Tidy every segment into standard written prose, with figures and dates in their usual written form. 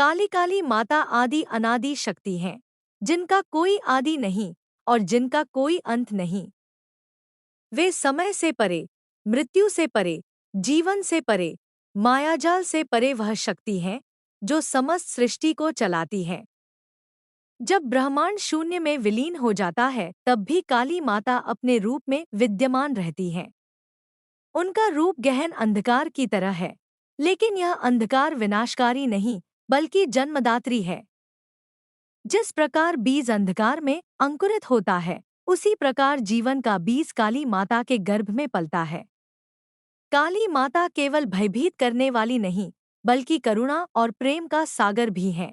काली काली माता आदि अनादि शक्ति हैं, जिनका कोई आदि नहीं और जिनका कोई अंत नहीं। वे समय से परे, मृत्यु से परे, जीवन से परे, मायाजाल से परे वह शक्ति है जो समस्त सृष्टि को चलाती है। जब ब्रह्मांड शून्य में विलीन हो जाता है तब भी काली माता अपने रूप में विद्यमान रहती हैं। उनका रूप गहन अंधकार की तरह है, लेकिन यह अंधकार विनाशकारी नहीं बल्कि जन्मदात्री है। जिस प्रकार बीज अंधकार में अंकुरित होता है, उसी प्रकार जीवन का बीज काली माता के गर्भ में पलता है। काली माता केवल भयभीत करने वाली नहीं, बल्कि करुणा और प्रेम का सागर भी है।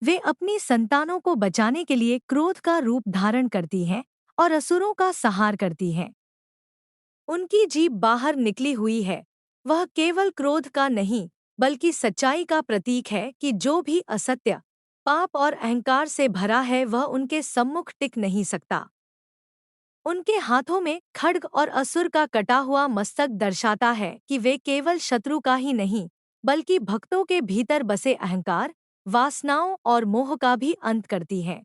वे अपनी संतानों को बचाने के लिए क्रोध का रूप धारण करती हैं और असुरों का संहार करती हैं। उनकी जीभ बाहर निकली हुई है, वह केवल क्रोध का नहीं, बल्कि सच्चाई का प्रतीक है कि जो भी असत्य, पाप और अहंकार से भरा है वह उनके सम्मुख टिक नहीं सकता। उनके हाथों में खड्ग और असुर का कटा हुआ मस्तक दर्शाता है कि वे केवल शत्रु का ही नहीं, बल्कि भक्तों के भीतर बसे अहंकार, वासनाओं और मोह का भी अंत करती हैं।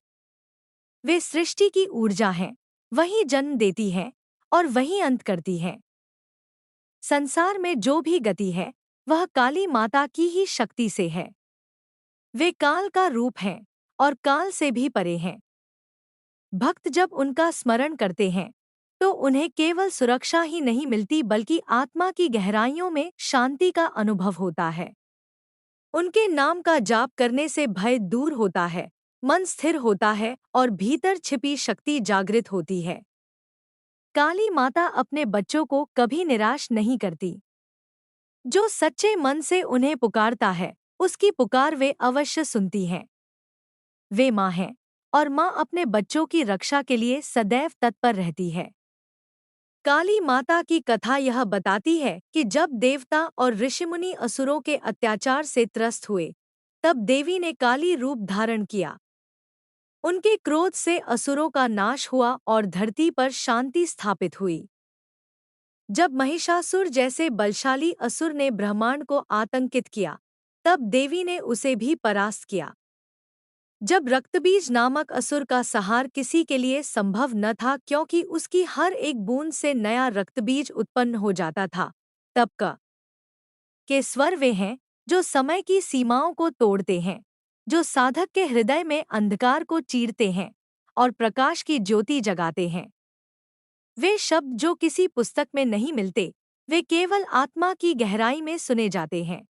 वे सृष्टि की ऊर्जा हैं, वही जन्म देती हैं और वही अंत करती हैं। संसार में जो भी गति है, वह काली माता की ही शक्ति से है। वे काल का रूप हैं और काल से भी परे हैं। भक्त जब उनका स्मरण करते हैं तो उन्हें केवल सुरक्षा ही नहीं मिलती बल्कि आत्मा की गहराइयों में शांति का अनुभव होता है। उनके नाम का जाप करने से भय दूर होता है, मन स्थिर होता है और भीतर छिपी शक्ति जागृत होती है। काली माता अपने बच्चों को कभी निराश नहीं करती। जो सच्चे मन से उन्हें पुकारता है, उसकी पुकार वे अवश्य सुनती हैं। वे माँ हैं और माँ अपने बच्चों की रक्षा के लिए सदैव तत्पर रहती है। काली माता की कथा यह बताती है कि जब देवता और ऋषिमुनि असुरों के अत्याचार से त्रस्त हुए, तब देवी ने काली रूप धारण किया। उनके क्रोध से असुरों का नाश हुआ और धरती पर शांति स्थापित हुई। जब महिषासुर जैसे बलशाली असुर ने ब्रह्मांड को आतंकित किया, तब देवी ने उसे भी परास्त किया। जब रक्तबीज नामक असुर का संहार किसी के लिए संभव न था क्योंकि उसकी हर एक बूंद से नया रक्तबीज उत्पन्न हो जाता था, तब के स्वर वे हैं जो समय की सीमाओं को तोड़ते हैं, जो साधक के हृदय में अंधकार को चीरते हैं और प्रकाश की ज्योति जगाते हैं। वे शब्द जो किसी पुस्तक में नहीं मिलते, वे केवल आत्मा की गहराई में सुने जाते हैं।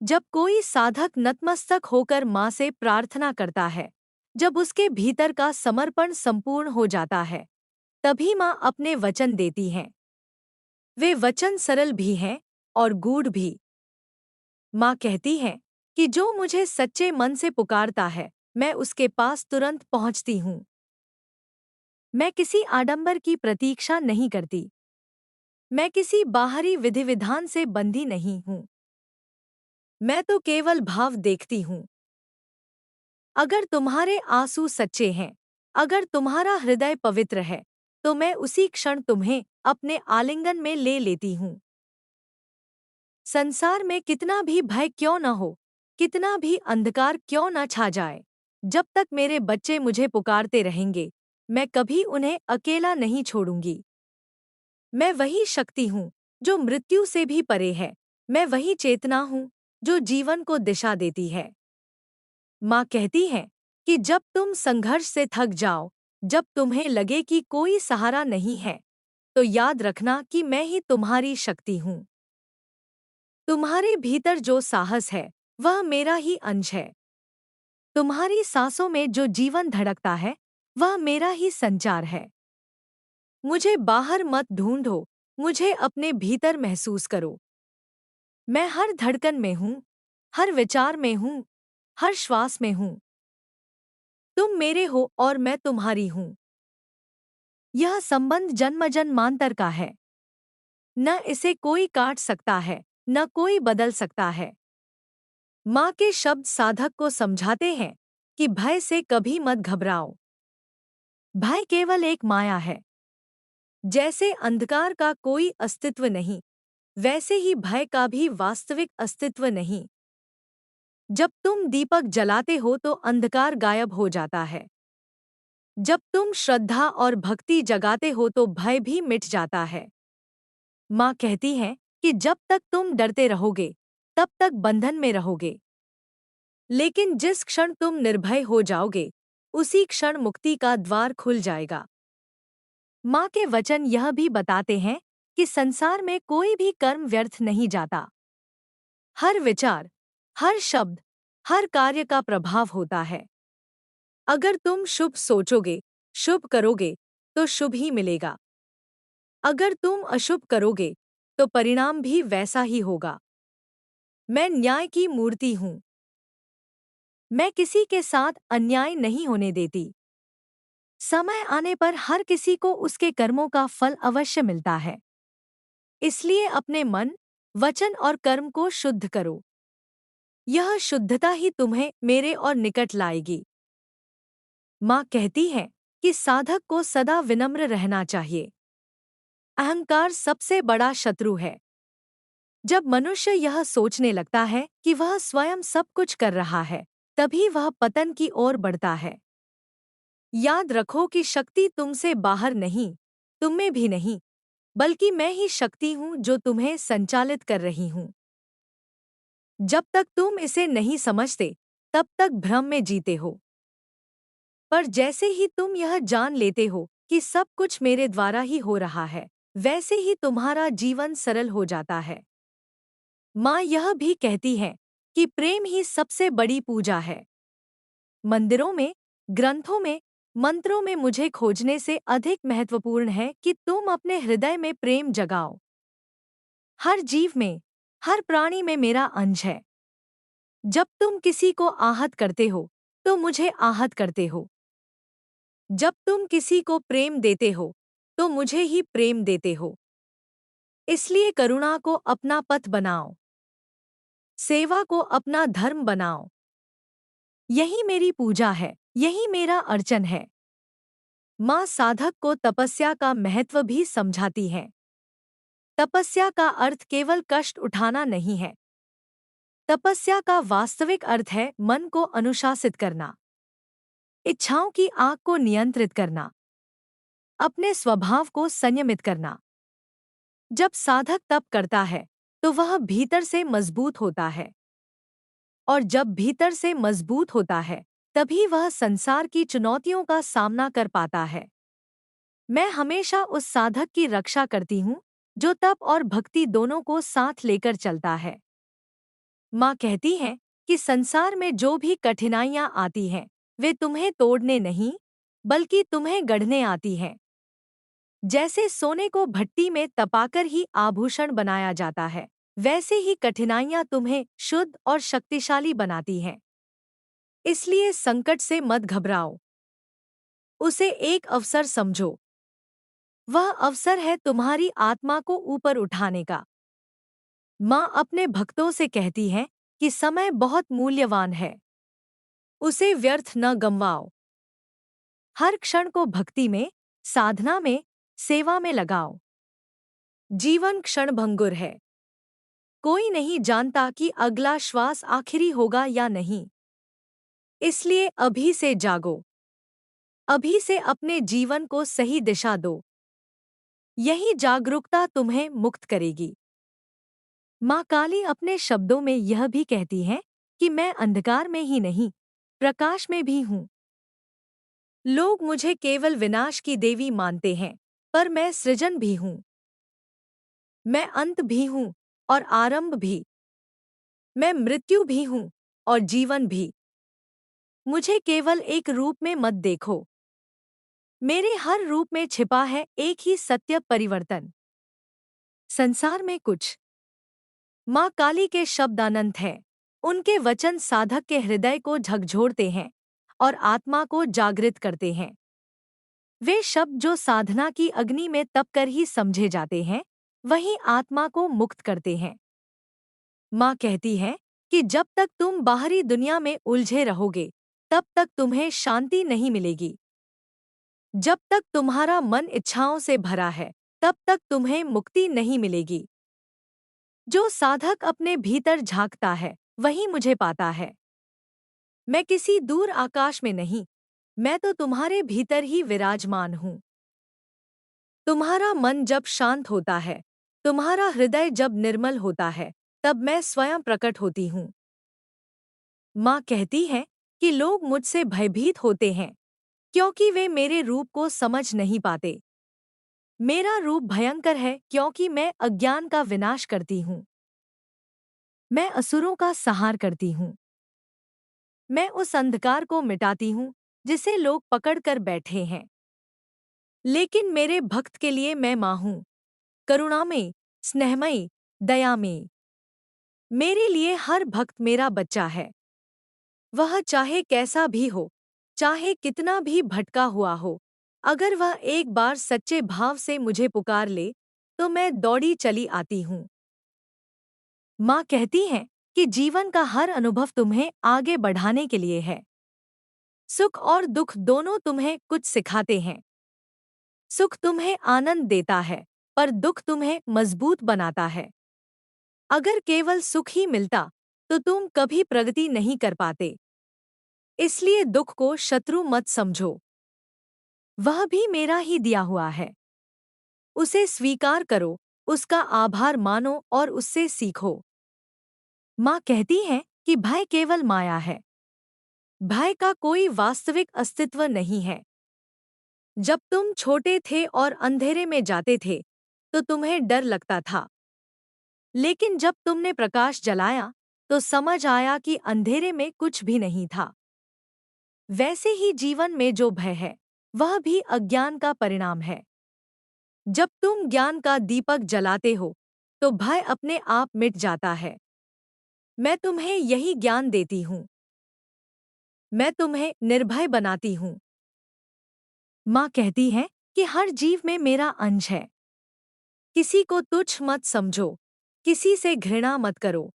जब कोई साधक नतमस्तक होकर माँ से प्रार्थना करता है, जब उसके भीतर का समर्पण संपूर्ण हो जाता है, तभी माँ अपने वचन देती हैं। वे वचन सरल भी हैं और गूढ़ भी। माँ कहती हैं कि जो मुझे सच्चे मन से पुकारता है, मैं उसके पास तुरंत पहुँचती हूँ। मैं किसी आडंबर की प्रतीक्षा नहीं करती। मैं किसी बाहरी विधि विधान से बंधी नहीं हूँ। मैं तो केवल भाव देखती हूँ। अगर तुम्हारे आंसू सच्चे हैं, अगर तुम्हारा हृदय पवित्र है, तो मैं उसी क्षण तुम्हें अपने आलिंगन में ले लेती हूँ। संसार में कितना भी भय क्यों न हो, कितना भी अंधकार क्यों न छा जाए, जब तक मेरे बच्चे मुझे पुकारते रहेंगे, मैं कभी उन्हें अकेला नहीं छोड़ूंगी। मैं वही शक्ति हूँ जो मृत्यु से भी परे है। मैं वही चेतना हूँ जो जीवन को दिशा देती है। माँ कहती है कि जब तुम संघर्ष से थक जाओ, जब तुम्हें लगे कि कोई सहारा नहीं है, तो याद रखना कि मैं ही तुम्हारी शक्ति हूँ। तुम्हारे भीतर जो साहस है, वह मेरा ही अंश है। तुम्हारी सांसों में जो जीवन धड़कता है, वह मेरा ही संचार है। मुझे बाहर मत ढूंढो, मुझे अपने भीतर महसूस करो। मैं हर धड़कन में हूँ, हर विचार में हूँ, हर श्वास में हूँ। तुम मेरे हो और मैं तुम्हारी हूँ। यह संबंध जन्म जन्मांतर का है। न इसे कोई काट सकता है, न कोई बदल सकता है। माँ के शब्द साधक को समझाते हैं कि भय से कभी मत घबराओ। भय केवल एक माया है। जैसे अंधकार का कोई अस्तित्व नहीं, वैसे ही भय का भी वास्तविक अस्तित्व नहीं। जब तुम दीपक जलाते हो तो अंधकार गायब हो जाता है। जब तुम श्रद्धा और भक्ति जगाते हो तो भय भी मिट जाता है। माँ कहती है कि जब तक तुम डरते रहोगे, तब तक बंधन में रहोगे। लेकिन जिस क्षण तुम निर्भय हो जाओगे, उसी क्षण मुक्ति का द्वार खुल जाएगा। माँ के वचन यह भी बताते हैं कि संसार में कोई भी कर्म व्यर्थ नहीं जाता। हर विचार, हर शब्द, हर कार्य का प्रभाव होता है। अगर तुम शुभ सोचोगे, शुभ करोगे, तो शुभ ही मिलेगा। अगर तुम अशुभ करोगे, तो परिणाम भी वैसा ही होगा। मैं न्याय की मूर्ति हूँ। मैं किसी के साथ अन्याय नहीं होने देती। समय आने पर हर किसी को उसके कर्मों का फल अवश्य मिलता है। इसलिए अपने मन, वचन और कर्म को शुद्ध करो। यह शुद्धता ही तुम्हें मेरे और निकट लाएगी। माँ कहती है कि साधक को सदा विनम्र रहना चाहिए। अहंकार सबसे बड़ा शत्रु है। जब मनुष्य यह सोचने लगता है कि वह स्वयं सब कुछ कर रहा है, तभी वह पतन की ओर बढ़ता है। याद रखो कि शक्ति तुमसे बाहर नहीं, तुम में भी नहीं, बल्कि मैं ही शक्ति हूँ जो तुम्हें संचालित कर रही हूँ। जब तक तुम इसे नहीं समझते, तब तक भ्रम में जीते हो। पर जैसे ही तुम यह जान लेते हो कि सब कुछ मेरे द्वारा ही हो रहा है, वैसे ही तुम्हारा जीवन सरल हो जाता है। माँ यह भी कहती है कि प्रेम ही सबसे बड़ी पूजा है। मंदिरों में, ग्रंथों में, मंत्रों में मुझे खोजने से अधिक महत्वपूर्ण है कि तुम अपने हृदय में प्रेम जगाओ। हर जीव में, हर प्राणी में मेरा अंश है। जब तुम किसी को आहत करते हो, तो मुझे आहत करते हो। जब तुम किसी को प्रेम देते हो, तो मुझे ही प्रेम देते हो। इसलिए करुणा को अपना पथ बनाओ। सेवा को अपना धर्म बनाओ। यही मेरी पूजा है, यही मेरा अर्चन है। माँ साधक को तपस्या का महत्व भी समझाती है। तपस्या का अर्थ केवल कष्ट उठाना नहीं है। तपस्या का वास्तविक अर्थ है मन को अनुशासित करना, इच्छाओं की आग को नियंत्रित करना, अपने स्वभाव को संयमित करना। जब साधक तप करता है, तो वह भीतर से मजबूत होता है। और जब भीतर से मजबूत होता है, तभी वह संसार की चुनौतियों का सामना कर पाता है। मैं हमेशा उस साधक की रक्षा करती हूँ, जो तप और भक्ति दोनों को साथ लेकर चलता है। माँ कहती है कि संसार में जो भी कठिनाइयाँ आती हैं, वे तुम्हें तोड़ने नहीं, बल्कि तुम्हें गढ़ने आती हैं। जैसे सोने को भट्टी में तपाकर ही आभूषण बनाया जाता है, वैसे ही कठिनाइयाँ तुम्हें शुद्ध और शक्तिशाली बनाती हैं। इसलिए संकट से मत घबराओ। उसे एक अवसर समझो। वह अवसर है तुम्हारी आत्मा को ऊपर उठाने का। माँ अपने भक्तों से कहती है कि समय बहुत मूल्यवान है। उसे व्यर्थ न गंवाओ। हर क्षण को भक्ति में, साधना में, सेवा में लगाओ। जीवन क्षणभंगुर है। कोई नहीं जानता कि अगला श्वास आखिरी होगा या नहीं। इसलिए अभी से जागो। अभी से अपने जीवन को सही दिशा दो। यही जागरूकता तुम्हें मुक्त करेगी। माँ काली अपने शब्दों में यह भी कहती है कि मैं अंधकार में ही नहीं, प्रकाश में भी हूँ। लोग मुझे केवल विनाश की देवी मानते हैं, पर मैं सृजन भी हूँ। मैं अंत भी हूँ और आरंभ भी। मैं मृत्यु भी हूँ और जीवन भी। मुझे केवल एक रूप में मत देखो। मेरे हर रूप में छिपा है एक ही सत्य परिवर्तन। संसार में कुछ। माँ काली के शब्द अनंत हैं। उनके वचन साधक के हृदय को झकझोरते हैं और आत्मा को जागृत करते हैं। वे शब्द जो साधना की अग्नि में तपकर ही समझे जाते हैं, वही आत्मा को मुक्त करते हैं। माँ कहती है कि जब तक तुम बाहरी दुनिया में उलझे रहोगे, तब तक तुम्हें शांति नहीं मिलेगी। जब तक तुम्हारा मन इच्छाओं से भरा है, तब तक तुम्हें मुक्ति नहीं मिलेगी। जो साधक अपने भीतर झांकता है, वही मुझे पाता है। मैं किसी दूर आकाश में नहीं, मैं तो तुम्हारे भीतर ही विराजमान हूँ। तुम्हारा मन जब शांत होता है, तुम्हारा हृदय जब निर्मल होता है, तब मैं स्वयं प्रकट होती हूँ। माँ कहती है कि लोग मुझसे भयभीत होते हैं क्योंकि वे मेरे रूप को समझ नहीं पाते। मेरा रूप भयंकर है क्योंकि मैं अज्ञान का विनाश करती हूँ। मैं असुरों का संहार करती हूँ। मैं उस अंधकार को मिटाती हूँ जिसे लोग पकड़ कर बैठे हैं। लेकिन मेरे भक्त के लिए मैं माँ हूँ, करुणामयी, स्नेहमयी, दयामयी। मेरे लिए हर भक्त मेरा बच्चा है। वह चाहे कैसा भी हो, चाहे कितना भी भटका हुआ हो, अगर वह एक बार सच्चे भाव से मुझे पुकार ले, तो मैं दौड़ी चली आती हूँ। माँ कहती हैं कि जीवन का हर अनुभव तुम्हें आगे बढ़ाने के लिए है। सुख और दुख दोनों तुम्हें कुछ सिखाते हैं। सुख तुम्हें आनंद देता है, पर दुख तुम्हें मजबूत बनाता है। अगर केवल सुख ही मिलता, तो तुम कभी प्रगति नहीं कर पाते। इसलिए दुख को शत्रु मत समझो। वह भी मेरा ही दिया हुआ है। उसे स्वीकार करो, उसका आभार मानो और उससे सीखो। माँ कहती है कि भय केवल माया है। भय का कोई वास्तविक अस्तित्व नहीं है। जब तुम छोटे थे और अंधेरे में जाते थे, तो तुम्हें डर लगता था। लेकिन जब तुमने प्रकाश जलाया, तो समझ आया कि अंधेरे में कुछ भी नहीं था। वैसे ही जीवन में जो भय है, वह भी अज्ञान का परिणाम है। जब तुम ज्ञान का दीपक जलाते हो, तो भय अपने आप मिट जाता है। मैं तुम्हें यही ज्ञान देती हूँ। मैं तुम्हें निर्भय बनाती हूँ। माँ कहती है कि हर जीव में मेरा अंश है। किसी को तुच्छ मत समझो, किसी से घृणा मत करो।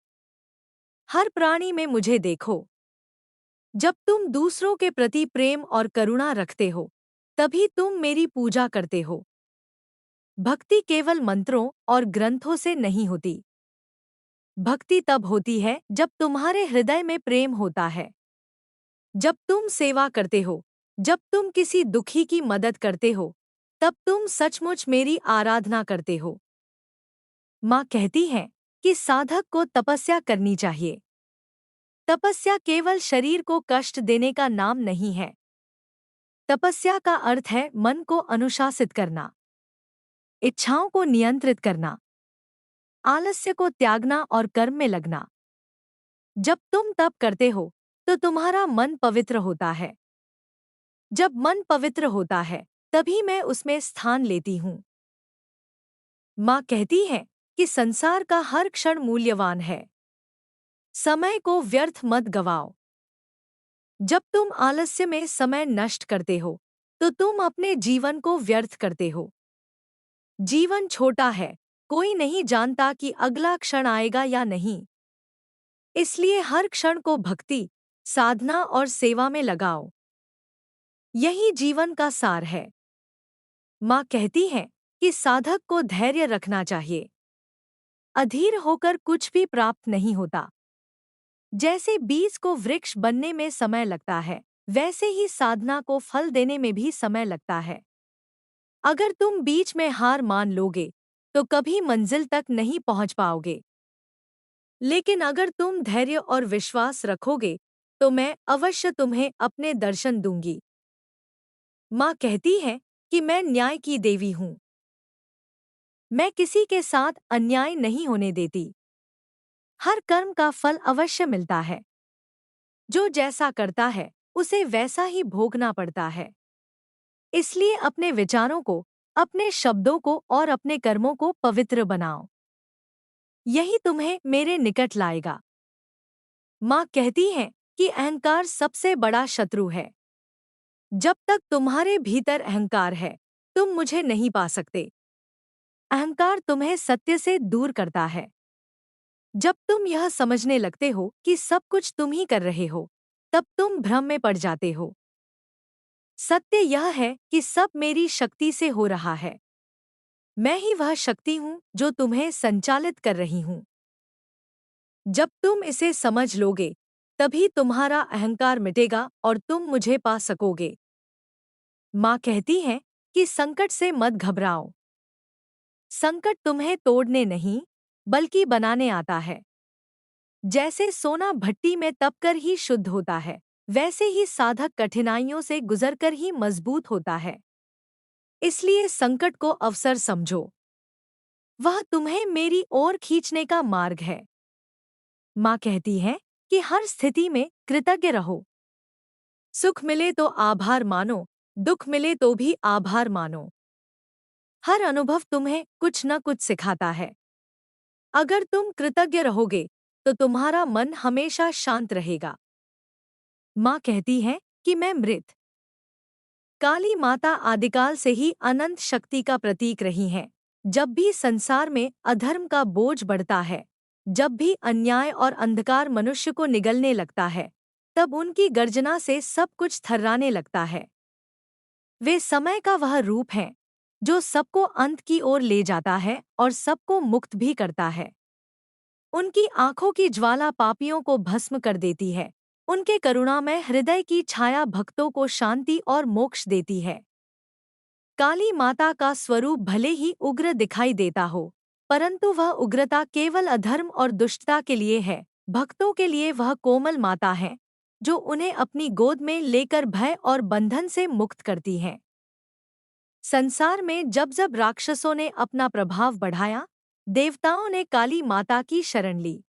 हर प्राणी में मुझे देखो। जब तुम दूसरों के प्रति प्रेम और करुणा रखते हो, तभी तुम मेरी पूजा करते हो। भक्ति केवल मंत्रों और ग्रंथों से नहीं होती। भक्ति तब होती है जब तुम्हारे हृदय में प्रेम होता है। जब तुम सेवा करते हो, जब तुम किसी दुखी की मदद करते हो, तब तुम सचमुच मेरी आराधना करते हो। माँ कहती है कि साधक को तपस्या करनी चाहिए। तपस्या केवल शरीर को कष्ट देने का नाम नहीं है। तपस्या का अर्थ है मन को अनुशासित करना, इच्छाओं को नियंत्रित करना, आलस्य को त्यागना और कर्म में लगना। जब तुम तप करते हो, तो तुम्हारा मन पवित्र होता है। जब मन पवित्र होता है, तभी मैं उसमें स्थान लेती हूँ। माँ कहती है कि संसार का हर क्षण मूल्यवान है। समय को व्यर्थ मत गवाओ। जब तुम आलस्य में समय नष्ट करते हो, तो तुम अपने जीवन को व्यर्थ करते हो। जीवन छोटा है, कोई नहीं जानता कि अगला क्षण आएगा या नहीं। इसलिए हर क्षण को भक्ति, साधना और सेवा में लगाओ। यही जीवन का सार है। माँ कहती है कि साधक को धैर्य रखना चाहिए। अधीर होकर कुछ भी प्राप्त नहीं होता। जैसे बीज को वृक्ष बनने में समय लगता है, वैसे ही साधना को फल देने में भी समय लगता है। अगर तुम बीच में हार मान लोगे, तो कभी मंजिल तक नहीं पहुंच पाओगे। लेकिन अगर तुम धैर्य और विश्वास रखोगे, तो मैं अवश्य तुम्हें अपने दर्शन दूंगी। माँ कहती है कि मैं न्याय की देवी हूँ। मैं किसी के साथ अन्याय नहीं होने देती। हर कर्म का फल अवश्य मिलता है। जो जैसा करता है, उसे वैसा ही भोगना पड़ता है। इसलिए अपने विचारों को, अपने शब्दों को और अपने कर्मों को पवित्र बनाओ। यही तुम्हें मेरे निकट लाएगा। माँ कहती है कि अहंकार सबसे बड़ा शत्रु है। जब तक तुम्हारे भीतर अहंकार है, तुम मुझे नहीं पा सकते। अहंकार तुम्हें सत्य से दूर करता है। जब तुम यह समझने लगते हो कि सब कुछ तुम ही कर रहे हो, तब तुम भ्रम में पड़ जाते हो। सत्य यह है कि सब मेरी शक्ति से हो रहा है। मैं ही वह शक्ति हूँ जो तुम्हें संचालित कर रही हूँ। जब तुम इसे समझ लोगे, तभी तुम्हारा अहंकार मिटेगा और तुम मुझे पा सकोगे। माँ कहती है कि संकट से मत घबराओ। संकट तुम्हें तोड़ने नहीं, बल्कि बनाने आता है। जैसे सोना भट्टी में तपकर ही शुद्ध होता है, वैसे ही साधक कठिनाइयों से गुजरकर ही मजबूत होता है। इसलिए संकट को अवसर समझो। वह तुम्हें मेरी ओर खींचने का मार्ग है। माँ कहती है कि हर स्थिति में कृतज्ञ रहो। सुख मिले तो आभार मानो, दुख मिले तो भी आभार मानो। हर अनुभव तुम्हें कुछ न कुछ सिखाता है। अगर तुम कृतज्ञ रहोगे तो तुम्हारा मन हमेशा शांत रहेगा। माँ कहती है कि मैं मृत। काली माता आदिकाल से ही अनंत शक्ति का प्रतीक रही हैं। जब भी संसार में अधर्म का बोझ बढ़ता है, जब भी अन्याय और अंधकार मनुष्य को निगलने लगता है, तब उनकी गर्जना से सब कुछ थर्राने लगता है। वे समय का वह रूप हैं जो सबको अंत की ओर ले जाता है और सबको मुक्त भी करता है। उनकी आंखों की ज्वाला पापियों को भस्म कर देती है। उनके करुणामय हृदय की छाया भक्तों को शांति और मोक्ष देती है। काली माता का स्वरूप भले ही उग्र दिखाई देता हो, परंतु वह उग्रता केवल अधर्म और दुष्टता के लिए है। भक्तों के लिए वह कोमल माता है, जो उन्हें अपनी गोद में लेकर भय और बंधन से मुक्त करती है। संसार में जब जब राक्षसों ने अपना प्रभाव बढ़ाया, देवताओं ने काली माता की शरण ली।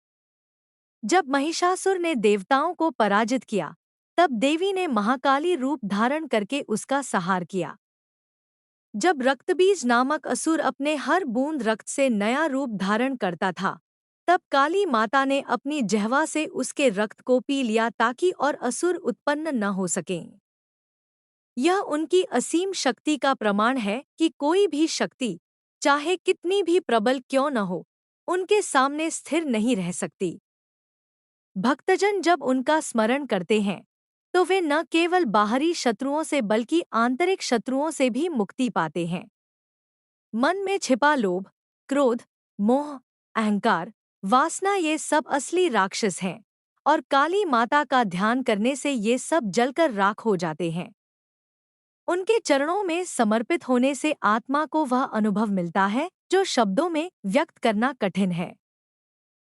जब महिषासुर ने देवताओं को पराजित किया, तब देवी ने महाकाली रूप धारण करके उसका संहार किया। जब रक्तबीज नामक असुर अपने हर बूंद रक्त से नया रूप धारण करता था, तब काली माता ने अपनी जिह्वा से उसके रक्त को पी लिया ताकि और असुर उत्पन्न न हो सकें। यह उनकी असीम शक्ति का प्रमाण है कि कोई भी शक्ति, चाहे कितनी भी प्रबल क्यों न हो, उनके सामने स्थिर नहीं रह सकती। भक्तजन जब उनका स्मरण करते हैं, तो वे न केवल बाहरी शत्रुओं से बल्कि आंतरिक शत्रुओं से भी मुक्ति पाते हैं। मन में छिपा लोभ, क्रोध, मोह, अहंकार, वासना ये सब असली राक्षस हैं, और काली माता का ध्यान करने से ये सब जलकर राख हो जाते हैं। उनके चरणों में समर्पित होने से आत्मा को वह अनुभव मिलता है जो शब्दों में व्यक्त करना कठिन है।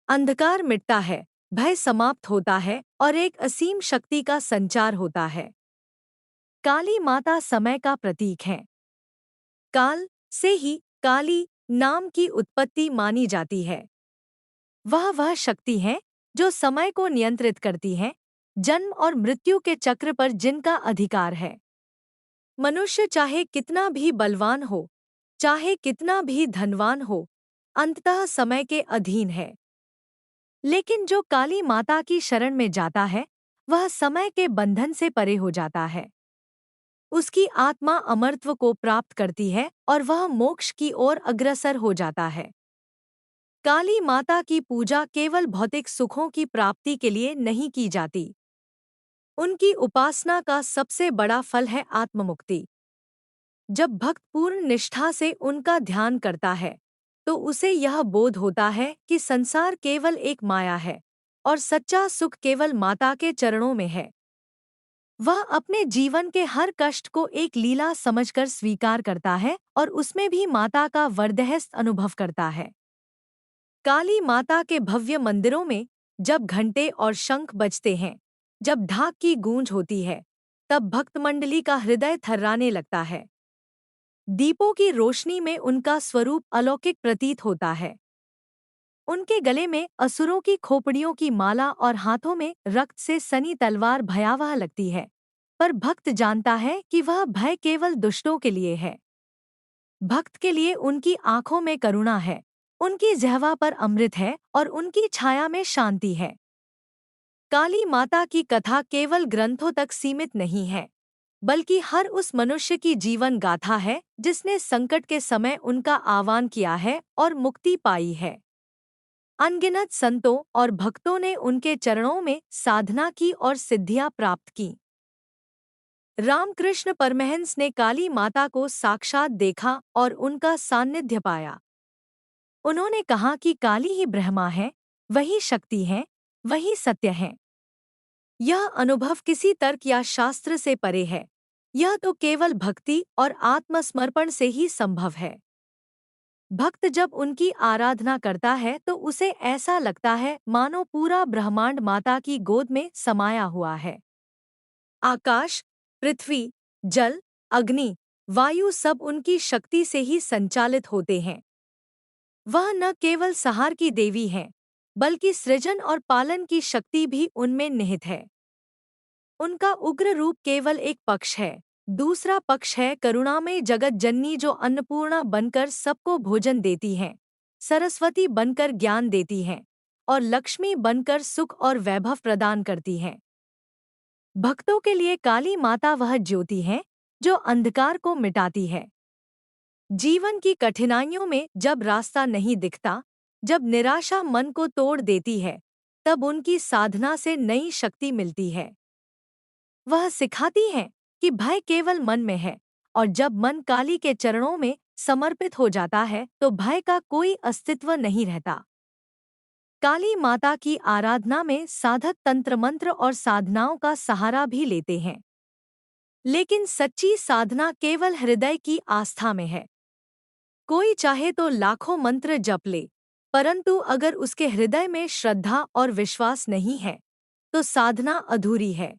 अंधकार मिटता है, भय समाप्त होता है और एक असीम शक्ति का संचार होता है। काली माता समय का प्रतीक है। काल से ही काली नाम की उत्पत्ति मानी जाती है। वह शक्ति है जो समय को नियंत्रित करती है, जन्म और मृत्यु के चक्र पर जिनका अधिकार है। मनुष्य चाहे कितना भी बलवान हो, चाहे कितना भी धनवान हो, अंततः समय के अधीन है। लेकिन जो काली माता की शरण में जाता है, वह समय के बंधन से परे हो जाता है। उसकी आत्मा अमरत्व को प्राप्त करती है और वह मोक्ष की ओर अग्रसर हो जाता है। काली माता की पूजा केवल भौतिक सुखों की प्राप्ति के लिए नहीं की जाती। उनकी उपासना का सबसे बड़ा फल है आत्ममुक्ति। जब भक्त पूर्ण निष्ठा से उनका ध्यान करता है, तो उसे यह बोध होता है कि संसार केवल एक माया है और सच्चा सुख केवल माता के चरणों में है। वह अपने जीवन के हर कष्ट को एक लीला समझकर स्वीकार करता है और उसमें भी माता का वरदहस्त अनुभव करता है। काली माता के भव्य मंदिरों में जब घंटे और शंख बजते हैं, जब ढाक की गूंज होती है, तब भक्तमंडली का हृदय थर्राने लगता है। दीपों की रोशनी में उनका स्वरूप अलौकिक प्रतीत होता है। उनके गले में असुरों की खोपड़ियों की माला और हाथों में रक्त से सनी तलवार भयावह लगती है, पर भक्त जानता है कि वह भय केवल दुष्टों के लिए है। भक्त के लिए उनकी आंखों में करुणा है, उनकी जिह्वा पर अमृत है और उनकी छाया में शांति है। काली माता की कथा केवल ग्रंथों तक सीमित नहीं है, बल्कि हर उस मनुष्य की जीवन गाथा है जिसने संकट के समय उनका आह्वान किया है और मुक्ति पाई है। अनगिनत संतों और भक्तों ने उनके चरणों में साधना की और सिद्धियां प्राप्त की। रामकृष्ण परमहंस ने काली माता को साक्षात देखा और उनका सान्निध्य पाया। उन्होंने कहा कि काली ही ब्रह्मा है, वही शक्ति है, वही सत्य है। यह अनुभव किसी तर्क या शास्त्र से परे है। यह तो केवल भक्ति और आत्मसमर्पण से ही संभव है। भक्त जब उनकी आराधना करता है तो उसे ऐसा लगता है मानो पूरा ब्रह्मांड माता की गोद में समाया हुआ है। आकाश, पृथ्वी, जल, अग्नि, वायु सब उनकी शक्ति से ही संचालित होते हैं। वह न केवल संहार की देवी हैं, बल्कि सृजन और पालन की शक्ति भी उनमें निहित है। उनका उग्र रूप केवल एक पक्ष है। दूसरा पक्ष है करुणामय जगत जननी, जो अन्नपूर्णा बनकर सबको भोजन देती हैं, सरस्वती बनकर ज्ञान देती हैं और लक्ष्मी बनकर सुख और वैभव प्रदान करती हैं। भक्तों के लिए काली माता वह ज्योति है जो अंधकार को मिटाती है। जीवन की कठिनाइयों में जब रास्ता नहीं दिखता, जब निराशा मन को तोड़ देती है, तब उनकी साधना से नई शक्ति मिलती है। वह सिखाती हैं कि भय केवल मन में है, और जब मन काली के चरणों में समर्पित हो जाता है तो भय का कोई अस्तित्व नहीं रहता। काली माता की आराधना में साधक तंत्र मंत्र और साधनाओं का सहारा भी लेते हैं, लेकिन सच्ची साधना केवल हृदय की आस्था में है। कोई चाहे तो लाखों मंत्र जप ले, परंतु अगर उसके हृदय में श्रद्धा और विश्वास नहीं है तो साधना अधूरी है।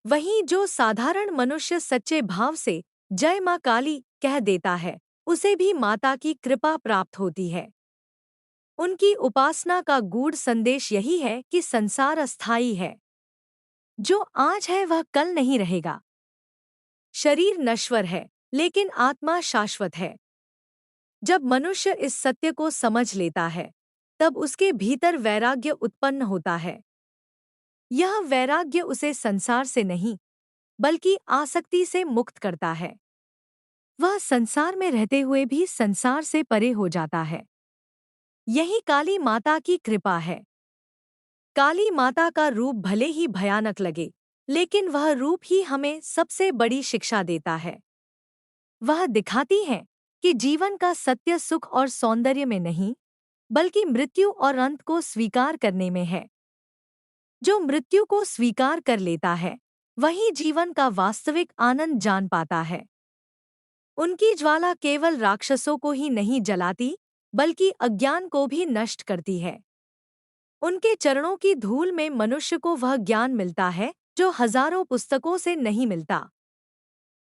वहीं जो साधारण मनुष्य सच्चे भाव से जय मां काली कह देता है, उसे भी माता की कृपा प्राप्त होती है। उनकी उपासना का गूढ़ संदेश यही है कि संसार अस्थायी है। जो आज है वह कल नहीं रहेगा। शरीर नश्वर है, लेकिन आत्मा शाश्वत है। जब मनुष्य इस सत्य को समझ लेता है, तब उसके भीतर वैराग्य उत्पन्न होता है। यह वैराग्य उसे संसार से नहीं, बल्कि आसक्ति से मुक्त करता है। वह संसार में रहते हुए भी संसार से परे हो जाता है। यही काली माता की कृपा है। काली माता का रूप भले ही भयानक लगे, लेकिन वह रूप ही हमें सबसे बड़ी शिक्षा देता है। वह दिखाती है कि जीवन का सत्य सुख और सौंदर्य में नहीं, बल्कि मृत्यु और अंत को स्वीकार करने में है। जो मृत्यु को स्वीकार कर लेता है, वही जीवन का वास्तविक आनंद जान पाता है। उनकी ज्वाला केवल राक्षसों को ही नहीं जलाती, बल्कि अज्ञान को भी नष्ट करती है। उनके चरणों की धूल में मनुष्य को वह ज्ञान मिलता है जो हजारों पुस्तकों से नहीं मिलता।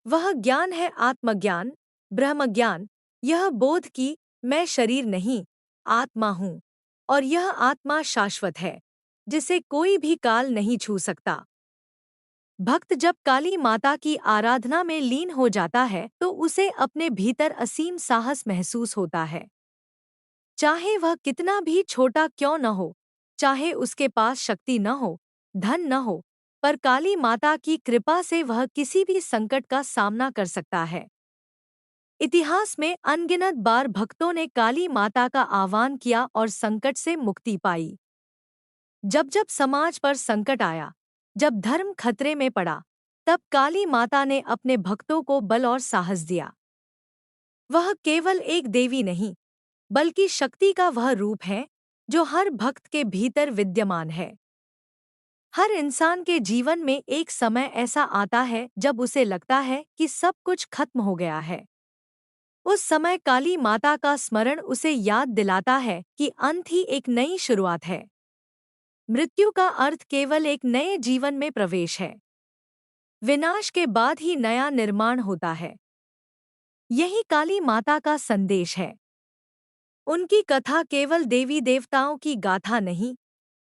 वह ज्ञान है आत्मज्ञान, ब्रह्मज्ञान, यह बोध कि मैं शरीर नहीं, आत्मा हूँ, और यह आत्मा शाश्वत है, जिसे कोई भी काल नहीं छू सकता। भक्त जब काली माता की आराधना में लीन हो जाता है तो उसे अपने भीतर असीम साहस महसूस होता है। चाहे वह कितना भी छोटा क्यों न हो, चाहे उसके पास शक्ति न हो, धन न हो, पर काली माता की कृपा से वह किसी भी संकट का सामना कर सकता है। इतिहास में अनगिनत बार भक्तों ने काली माता का आह्वान किया और संकट से मुक्ति पाई। जब जब समाज पर संकट आया, जब धर्म खतरे में पड़ा, तब काली माता ने अपने भक्तों को बल और साहस दिया। वह केवल एक देवी नहीं, बल्कि शक्ति का वह रूप है जो हर भक्त के भीतर विद्यमान है। हर इंसान के जीवन में एक समय ऐसा आता है जब उसे लगता है कि सब कुछ खत्म हो गया है। उस समय काली माता का स्मरण उसे याद दिलाता है कि अंत ही एक नई शुरुआत है। मृत्यु का अर्थ केवल एक नए जीवन में प्रवेश है। विनाश के बाद ही नया निर्माण होता है। यही काली माता का संदेश है। उनकी कथा केवल देवी देवताओं की गाथा नहीं,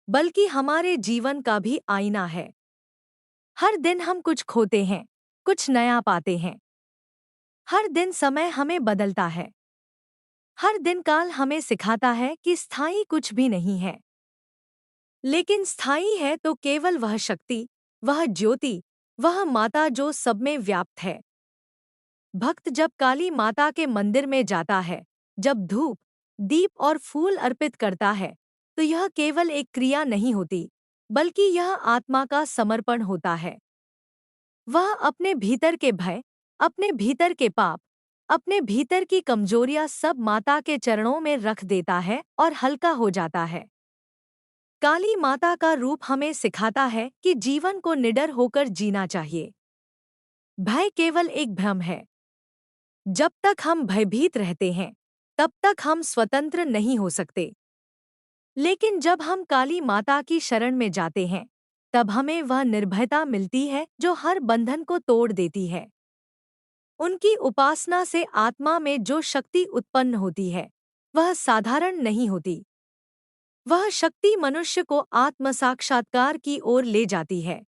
बल्कि हमारे जीवन का भी आईना है। हर दिन हम कुछ खोते हैं, कुछ नया पाते हैं। हर दिन समय हमें बदलता है। हर दिन काल हमें सिखाता है कि स्थायी कुछ भी नहीं है। लेकिन स्थायी है तो केवल वह शक्ति, वह ज्योति, वह माता जो सब में व्याप्त है। भक्त जब काली माता के मंदिर में जाता है, जब धूप, दीप और फूल अर्पित करता है, तो यह केवल एक क्रिया नहीं होती, बल्कि यह आत्मा का समर्पण होता है। वह अपने भीतर के भय, अपने भीतर के पाप, अपने भीतर की कमजोरियां सब माता के चरणों में रख देता है और हल्का हो जाता है। काली माता का रूप हमें सिखाता है कि जीवन को निडर होकर जीना चाहिए। भय केवल एक भ्रम है। जब तक हम भयभीत रहते हैं, तब तक हम स्वतंत्र नहीं हो सकते। लेकिन जब हम काली माता की शरण में जाते हैं, तब हमें वह निर्भयता मिलती है जो हर बंधन को तोड़ देती है। उनकी उपासना से आत्मा में जो शक्ति उत्पन्न होती है, वह साधारण नहीं होती। वह शक्ति मनुष्य को आत्म साक्षात्कार की ओर ले जाती है।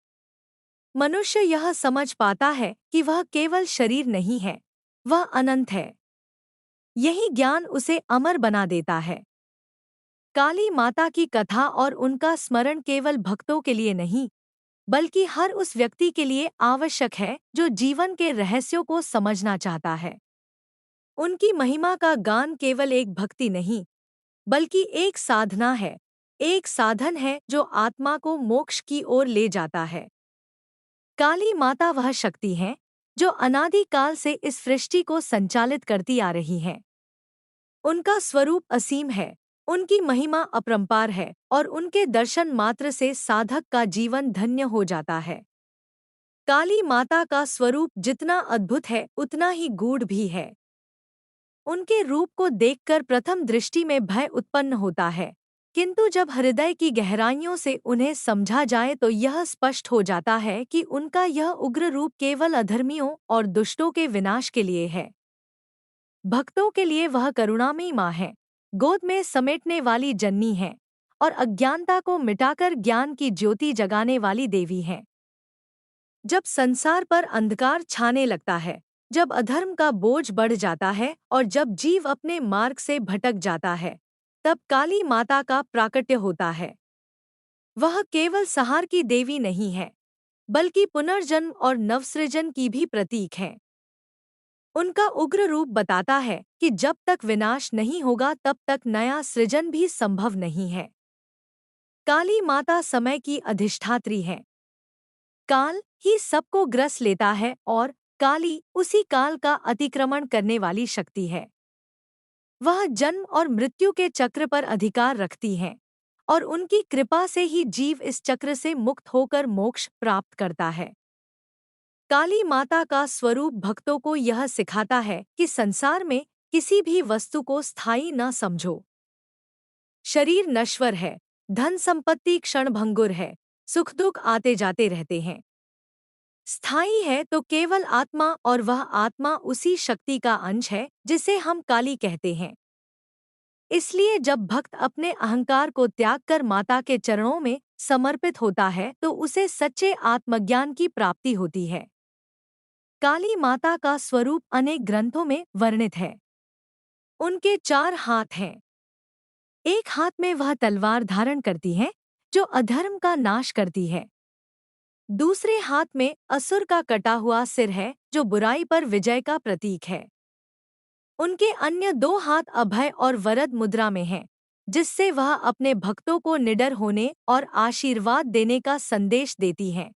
मनुष्य यह समझ पाता है कि वह केवल शरीर नहीं है, वह अनंत है। यही ज्ञान उसे अमर बना देता है। काली माता की कथा और उनका स्मरण केवल भक्तों के लिए नहीं, बल्कि हर उस व्यक्ति के लिए आवश्यक है जो जीवन के रहस्यों को समझना चाहता है। उनकी महिमा का गान केवल एक भक्ति नहीं, बल्कि एक साधना है, एक साधन है जो आत्मा को मोक्ष की ओर ले जाता है। काली माता वह शक्ति है जो अनादिकाल से इस सृष्टि को संचालित करती आ रही है। उनका स्वरूप असीम है, उनकी महिमा अपरंपार है और उनके दर्शन मात्र से साधक का जीवन धन्य हो जाता है। काली माता का स्वरूप जितना अद्भुत है, उतना ही गूढ़ भी है। उनके रूप को देखकर प्रथम दृष्टि में भय उत्पन्न होता है, किंतु जब हृदय की गहराइयों से उन्हें समझा जाए तो यह स्पष्ट हो जाता है कि उनका यह उग्र रूप केवल अधर्मियों और दुष्टों के विनाश के लिए है। भक्तों के लिए वह करुणामयी माँ है, गोद में समेटने वाली जननी है और अज्ञानता को मिटाकर ज्ञान की ज्योति जगाने वाली देवी है। जब संसार पर अंधकार छाने लगता है, जब अधर्म का बोझ बढ़ जाता है और जब जीव अपने मार्ग से भटक जाता है, तब काली माता का प्राकट्य होता है। वह केवल संहार की देवी नहीं है, बल्कि पुनर्जन्म और नवसृजन की भी प्रतीक है। उनका उग्र रूप बताता है कि जब तक विनाश नहीं होगा तब तक नया सृजन भी संभव नहीं है। काली माता समय की अधिष्ठात्री है। काल ही सबको ग्रस लेता है और काली उसी काल का अतिक्रमण करने वाली शक्ति है। वह जन्म और मृत्यु के चक्र पर अधिकार रखती हैं और उनकी कृपा से ही जीव इस चक्र से मुक्त होकर मोक्ष प्राप्त करता है। काली माता का स्वरूप भक्तों को यह सिखाता है कि संसार में किसी भी वस्तु को स्थायी न समझो। शरीर नश्वर है, धन संपत्ति क्षणभंगुर है, सुख दुख आते जाते रहते हैं। स्थायी है तो केवल आत्मा, और वह आत्मा उसी शक्ति का अंश है जिसे हम काली कहते हैं। इसलिए जब भक्त अपने अहंकार को त्याग कर माता के चरणों में समर्पित होता है तो उसे सच्चे आत्मज्ञान की प्राप्ति होती है। काली माता का स्वरूप अनेक ग्रंथों में वर्णित है। उनके 4 हाथ हैं। एक हाथ में वह तलवार धारण करती है जो अधर्म का नाश करती है। दूसरे हाथ में असुर का कटा हुआ सिर है जो बुराई पर विजय का प्रतीक है। उनके अन्य 2 हाथ अभय और वरद मुद्रा में हैं, जिससे वह अपने भक्तों को निडर होने और आशीर्वाद देने का संदेश देती हैं।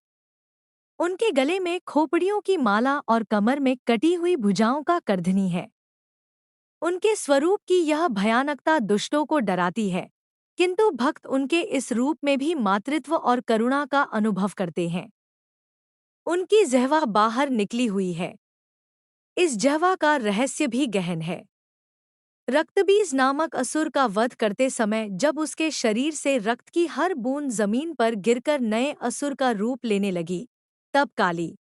उनके गले में खोपड़ियों की माला और कमर में कटी हुई भुजाओं का करधनी है। उनके स्वरूप की यह भयानकता दुष्टों को डराती है, किंतु भक्त उनके इस रूप में भी मातृत्व और करुणा का अनुभव करते हैं। उनकी जिह्वा बाहर निकली हुई है। इस जिह्वा का रहस्य भी गहन है। रक्तबीज नामक असुर का वध करते समय जब उसके शरीर से रक्त की हर बूंद जमीन पर गिरकर नए असुर का रूप लेने लगी, तब काली